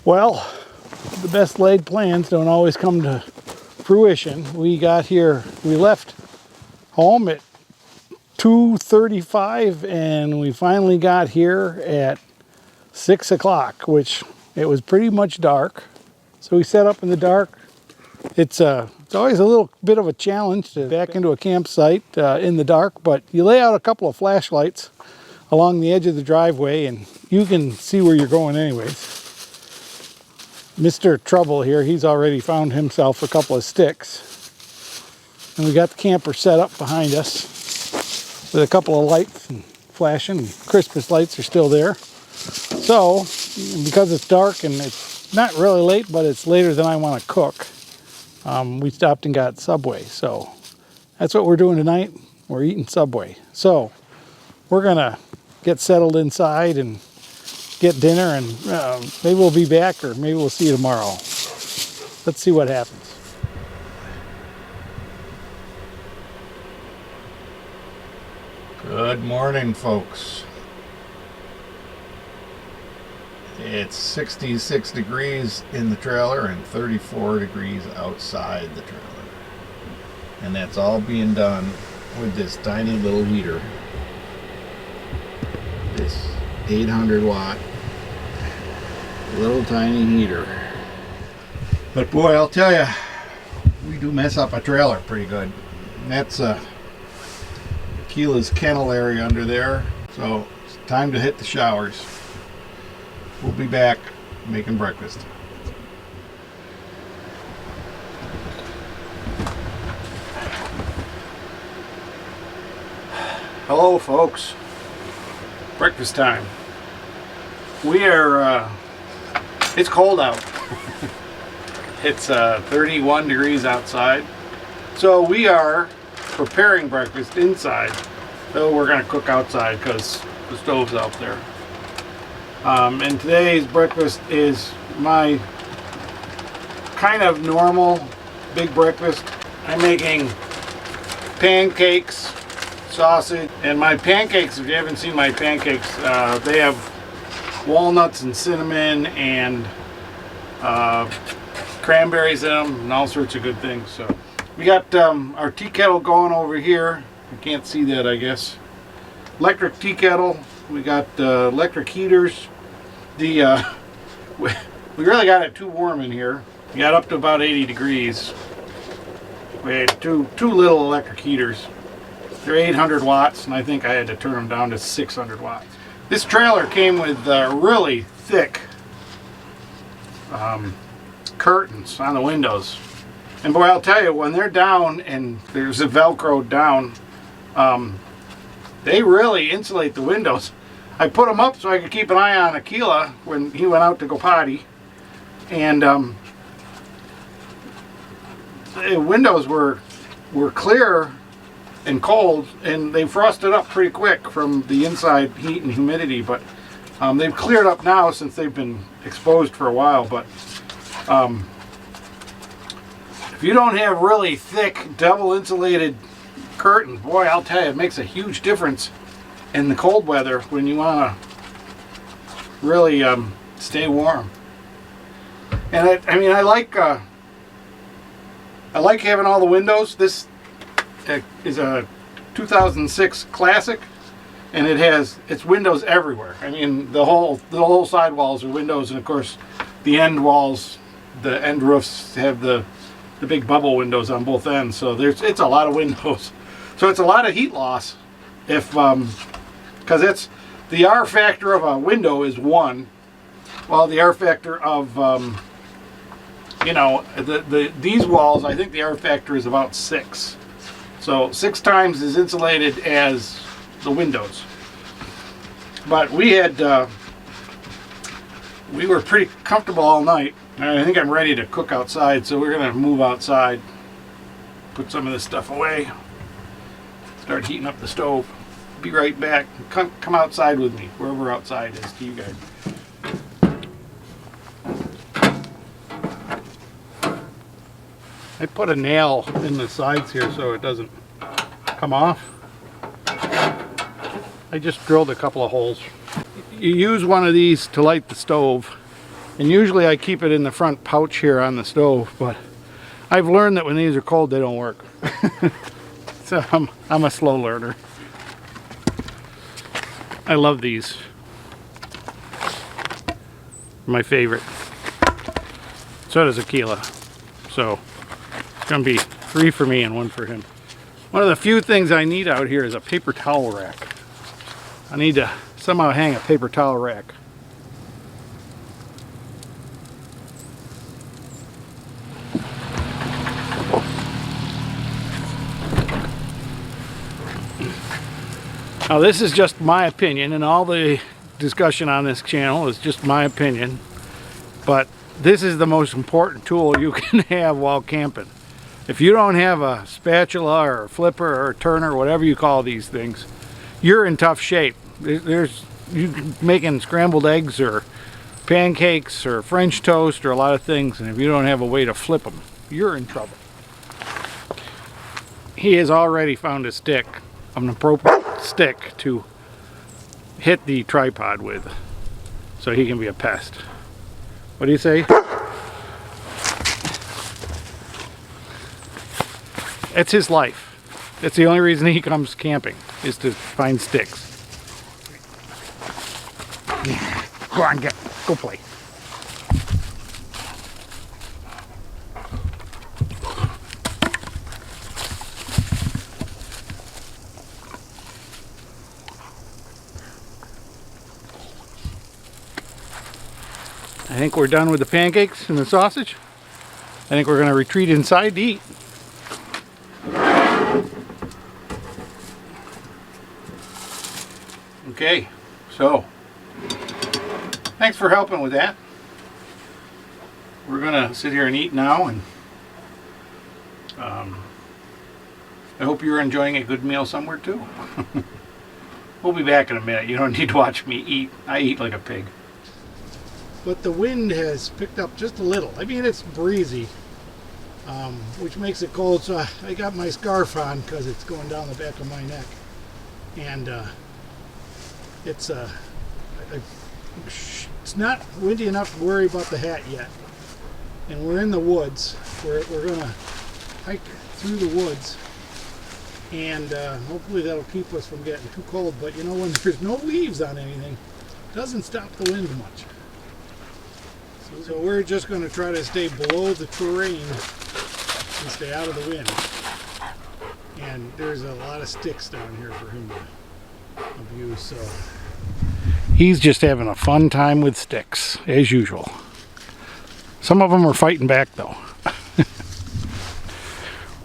Well, the best laid plans don't always come to fruition. We left home at 2:35 and we finally got here at 6 o'clock, which it was pretty much dark. So we set up in the dark. It's always a little bit of a challenge to back into a campsite in the dark, but you lay out a couple of flashlights along the edge of the driveway and you can see where you're going anyways. Mr. Trouble here, he's already found himself a couple of sticks. And we got the camper set up behind us with a couple of lights and flashing. Christmas lights are still there. So, because it's dark and it's not really late, but it's later than I want to cook, we stopped and got Subway. So that's what we're doing tonight. We're eating Subway. So we're gonna get settled inside and get dinner, and maybe we'll be back, or maybe we'll see you tomorrow. Let's see what happens. Good morning, folks. It's 66 degrees in the trailer and 34 degrees outside the trailer. And that's all being done with this tiny little heater. This 800 watt little tiny heater. But boy, I'll tell you, we do mess up a trailer pretty good. And that's Keela's kennel area under there. So it's time to hit the showers. We'll be back making breakfast. Hello, folks. Breakfast time. We are, it's cold out. It's 31 degrees outside. So we are preparing breakfast inside. So we're gonna cook outside because the stove's out there. And today's breakfast is my kind of normal big breakfast. I'm making pancakes, sausage, and my pancakes, if you haven't seen my pancakes, they have walnuts and cinnamon and cranberries in them and all sorts of good things. So we got our tea kettle going over here. You can't see that, I guess. Electric tea kettle. We got electric heaters. We really got it too warm in here. We got up to about 80 degrees. We had two little electric heaters. They're 800 watts, and I think I had to turn them down to 600 watts. This trailer came with really thick curtains on the windows. And boy, I'll tell you, when they're down and there's a Velcro down, they really insulate the windows. I put them up so I could keep an eye on Akila when he went out to go potty. And the windows were clear and cold, and they frosted up pretty quick from the inside heat and humidity, but they've cleared up now since they've been exposed for a while. But if you don't have really thick double insulated curtains, boy, I'll tell you, it makes a huge difference in the cold weather when you want to really stay warm. And I like having all the windows. This is a 2006 Classic, and it's windows everywhere. I mean, the whole side walls are windows, and of course the end walls, the end roofs have the big bubble windows on both ends. So it's a lot of windows. So it's a lot of heat loss if because it's the R factor of a window is 1, while the R factor of these walls, I think the R factor is about 6. So 6 times as insulated as the windows. But we were pretty comfortable all night. And I think I'm ready to cook outside, so we're gonna move outside, put some of this stuff away, start heating up the stove. Be right back. Come outside with me, wherever outside is to you guys. I put a nail in the sides here so it doesn't come off. I just drilled a couple of holes. You use one of these to light the stove, And usually I keep it in the front pouch here on the stove, but I've learned that when these are cold, they don't work. So I'm a slow learner. I love these. My favorite. So does Aquila. So it's gonna be 3 for me and 1 for him. One of the few things I need out here is a paper towel rack. I need to somehow hang a paper towel rack. Now this is just my opinion, and all the discussion on this channel is just my opinion, but this is the most important tool you can have while camping. If you don't have a spatula or a flipper or a turner, whatever you call these things, you're in tough shape. You making scrambled eggs or pancakes or French toast or a lot of things, and if you don't have a way to flip them, you're in trouble. He has already found a stick, an appropriate stick to hit the tripod with, so he can be a pest. What do you say? It's his life. That's the only reason he comes camping, is to find sticks. Go on, go play. I think we're done with the pancakes and the sausage. I think we're going to retreat inside to eat. Okay, so thanks for helping with that. We're going to sit here and eat now, and I hope you're enjoying a good meal somewhere too. We'll be back in a minute. You don't need to watch me eat. I eat like a pig. But the wind has picked up just a little. I mean, it's breezy, which makes it cold. So I got my scarf on because it's going down the back of my neck, and it's not windy enough to worry about the hat yet. And we're in the woods. We're gonna hike through the woods, and hopefully that'll keep us from getting too cold. But you know, when there's no leaves on anything, it doesn't stop the wind much. So we're just going to try to stay below the terrain and stay out of the wind. And there's a lot of sticks down here for him to abuse. So he's just having a fun time with sticks, as usual. Some of them are fighting back, though.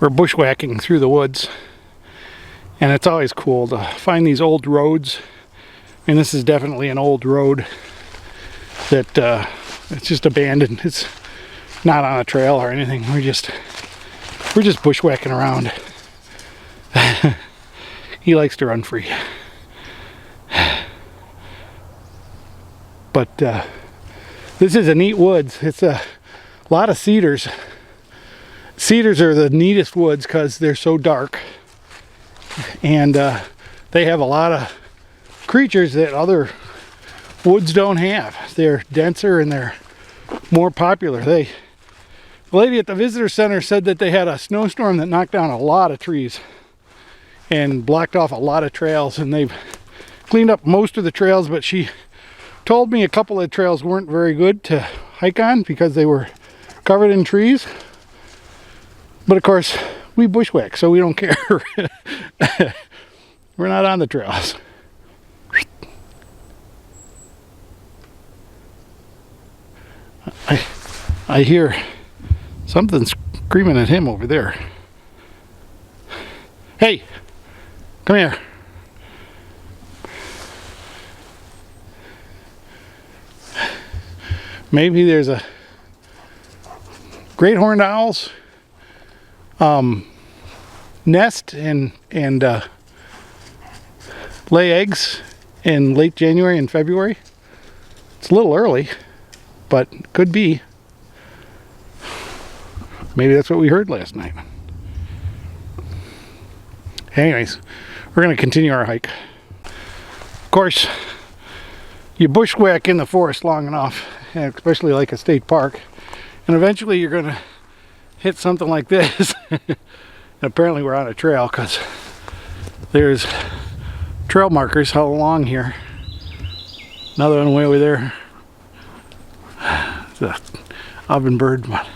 We're bushwhacking through the woods, and it's always cool to find these old roads. And this is definitely an old road that it's just abandoned. It's not on a trail or anything. We're just bushwhacking around. He likes to run free. But this is a neat woods. It's a lot of cedars. Cedars are the neatest woods because they're so dark, and they have a lot of creatures that other woods don't have. They're denser and they're more popular. The lady at the visitor center said that they had a snowstorm that knocked down a lot of trees and blocked off a lot of trails, and they've cleaned up most of the trails, but she told me a couple of trails weren't very good to hike on because they were covered in trees. But of course, we bushwhack, so we don't care. We're not on the trails. I hear something screaming at him over there. Hey, come here. Maybe there's a great horned owl's nest and lay eggs in late January and February. It's a little early, but could be. Maybe that's what we heard last night. Anyways, we're going to continue our hike. Of course, you bushwhack in the forest long enough, especially like a state park. And eventually you're gonna hit something like this. And apparently we're on a trail because there's trail markers all along here. Another one way over there. It's a ovenbird, but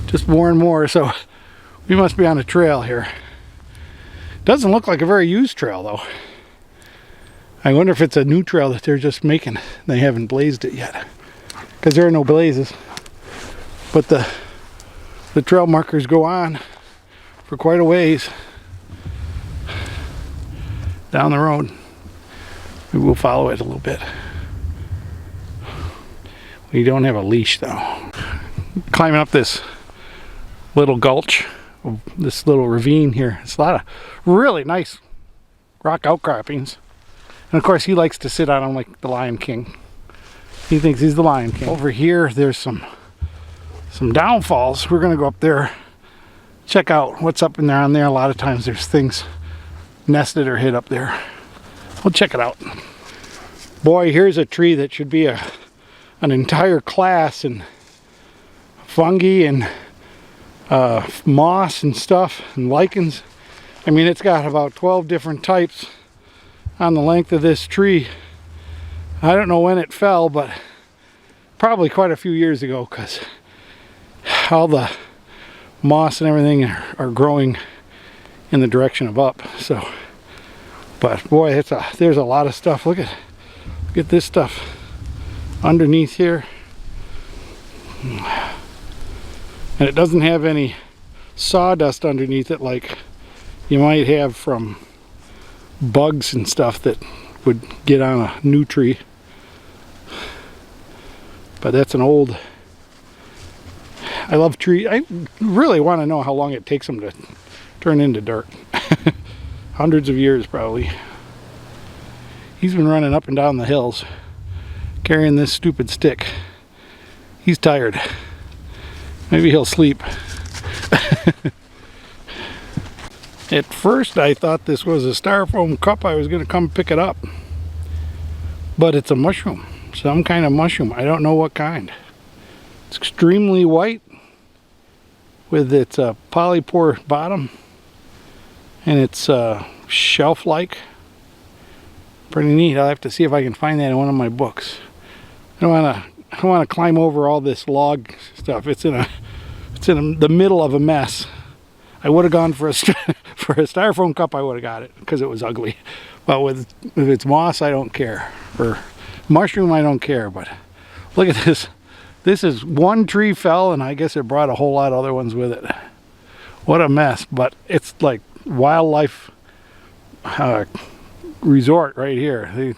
just more and more, so we must be on a trail here. Doesn't look like a very used trail though. I wonder if it's a new trail that they're just making. They haven't blazed it yet, because there are no blazes. But the trail markers go on for quite a ways down the road. We will follow it a little bit. We don't have a leash though. Climbing up this little gulch, this little ravine here. It's a lot of really nice rock outcroppings. And of course he likes to sit on them like the Lion King. He thinks he's the Lion King. Over here there's some downfalls. We're gonna go up there, check out what's up in there on there. A lot of times there's things nested or hid up there. We'll check it out. Boy, here's a tree that should be an entire class in fungi and moss and stuff and lichens. I mean, it's got about 12 different types on the length of this tree. I don't know when it fell, but probably quite a few years ago, because all the moss and everything are growing in the direction of up. So, but boy, there's a lot of stuff. Look at this stuff underneath here. And it doesn't have any sawdust underneath it like you might have from bugs and stuff that would get on a new tree. But that's an old... I love trees. I really want to know how long it takes them to turn into dirt. Hundreds of years probably. He's been running up and down the hills carrying this stupid stick. He's tired. Maybe he'll sleep. At first I thought this was a styrofoam cup. I was going to come pick it up. But it's a mushroom. Some kind of mushroom. I don't know what kind. It's extremely white with its polypore bottom. And it's shelf-like. Pretty neat. I'll have to see if I can find that in one of my books. I don't want to climb over all this log stuff. It's in the middle of a mess. I would have gone for a styrofoam cup. I would have got it because it was ugly. But with its moss, I don't care. Or mushroom, I don't care. But look at this. This is one tree fell, and I guess it brought a whole lot of other ones with it. What a mess! But it's like wildlife resort right here.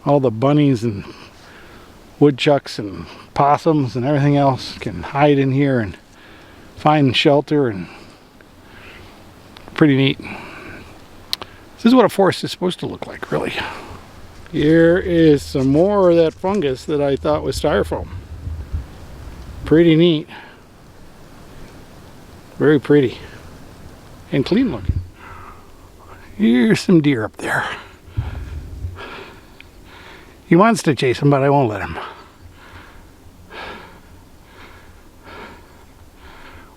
All the bunnies and woodchucks and possums and everything else can hide in here and find shelter, and pretty neat. This is what a forest is supposed to look like, really. Here is some more of that fungus that I thought was styrofoam. Pretty neat. Very pretty and clean looking. Here's some deer up there. He wants to chase him, but I won't let him.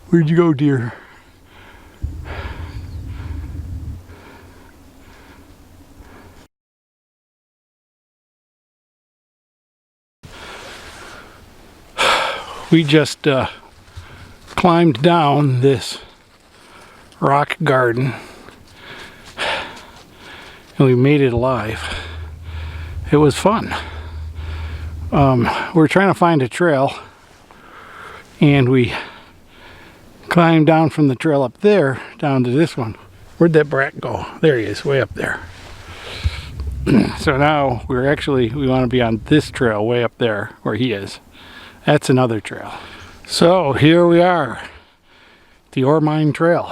Where'd you go, deer? We just climbed down this rock garden and we made it alive. It was fun. We're trying to find a trail, and we climbed down from the trail up there down to this one. Where'd that brat go? There he is, way up there. So now we want to be on this trail way up there where he is. That's another trail. So here we are, the Ore Mine Trail.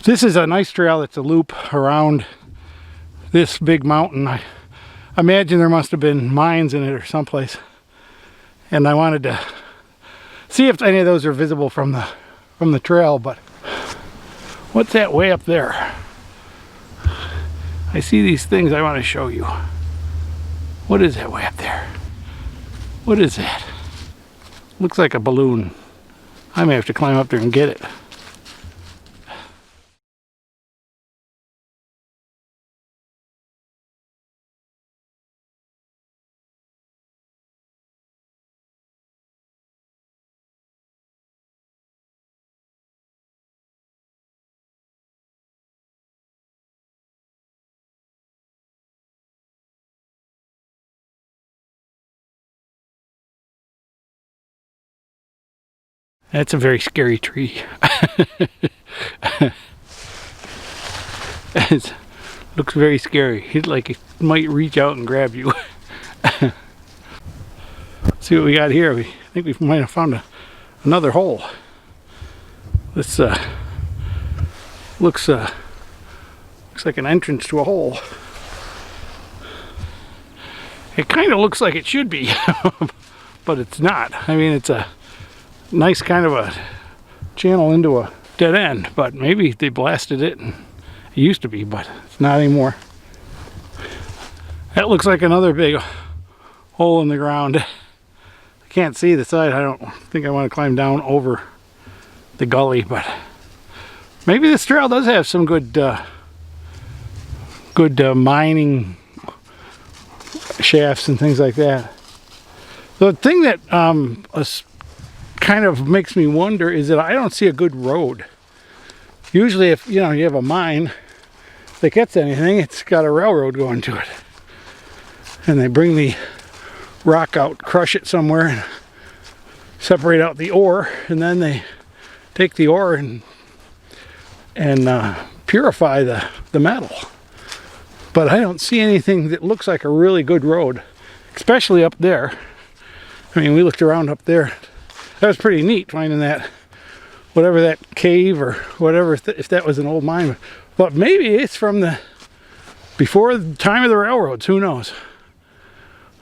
This is a nice trail. It's a loop around this big mountain. I imagine there must have been mines in it or someplace, and I wanted to see if any of those are visible from the trail. But what's that way up there? I see these things I want to show you. What is that way up there? What is that? Looks like a balloon. I may have to climb up there and get it. That's a very scary tree. It looks very scary. It might reach out and grab you. See what we got here. I think we might have found another hole. This looks like an entrance to a hole. It kind of looks like it should be, but it's not. I mean, it's a nice kind of a channel into a dead end, but maybe they blasted it and it used to be, but it's not anymore. That looks like another big hole in the ground. I can't see the side. I don't think I want to climb down over the gully, but maybe this trail does have some good mining shafts and things like that. The thing that kind of makes me wonder is that I don't see a good road. Usually if you have a mine that gets anything, it's got a railroad going to it. And they bring the rock out, crush it somewhere, and separate out the ore, and then they take the ore and purify the metal. But I don't see anything that looks like a really good road, especially up there. I mean, we looked around up there. That was pretty neat finding that, whatever that cave or whatever, if that was an old mine. But maybe it's from before the time of the railroads, who knows?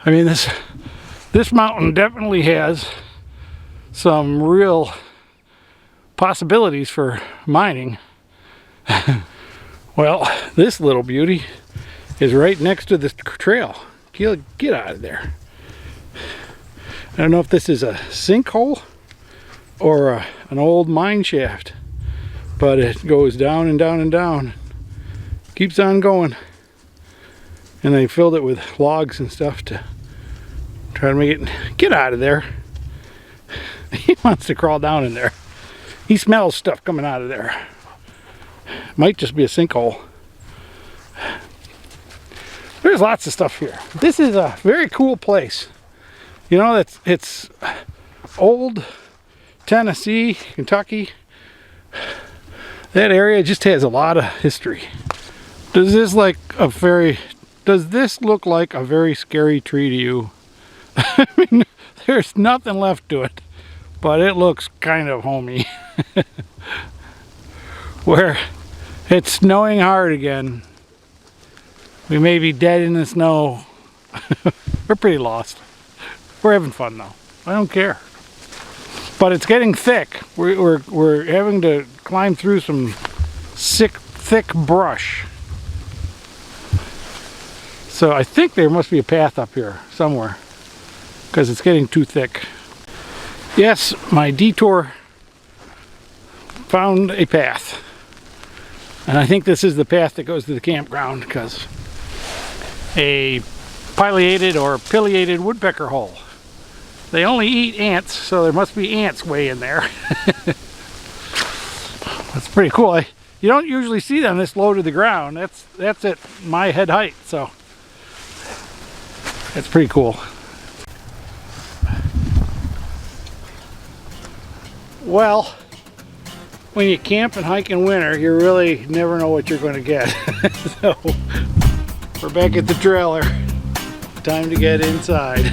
I mean, this mountain definitely has some real possibilities for mining. Well, this little beauty is right next to the trail. Get out of there. I don't know if this is a sinkhole or an old mine shaft, but it goes down and down and down. Keeps on going. And they filled it with logs and stuff to try to make it. Get out of there. He wants to crawl down in there. He smells stuff coming out of there. Might just be a sinkhole. There's lots of stuff here. This is a very cool place. You know, it's old Tennessee, Kentucky. That area just has a lot of history. Does this look like a very scary tree to you? I mean, there's nothing left to it, but it looks kind of homey. Where it's snowing hard again. We may be dead in the snow. We're pretty lost. We're having fun though. I don't care. But it's getting thick. We're having to climb through some thick brush. So I think there must be a path up here somewhere, because it's getting too thick. Yes, my detour found a path. And I think this is the path that goes to the campground, because a pileated or pileated woodpecker hole. They only eat ants, so there must be ants way in there. That's pretty cool. You don't usually see them this low to the ground. That's at my head height, so that's pretty cool. Well, when you camp and hike in winter, you really never know what you're going to get. So we're back at the trailer. Time to get inside.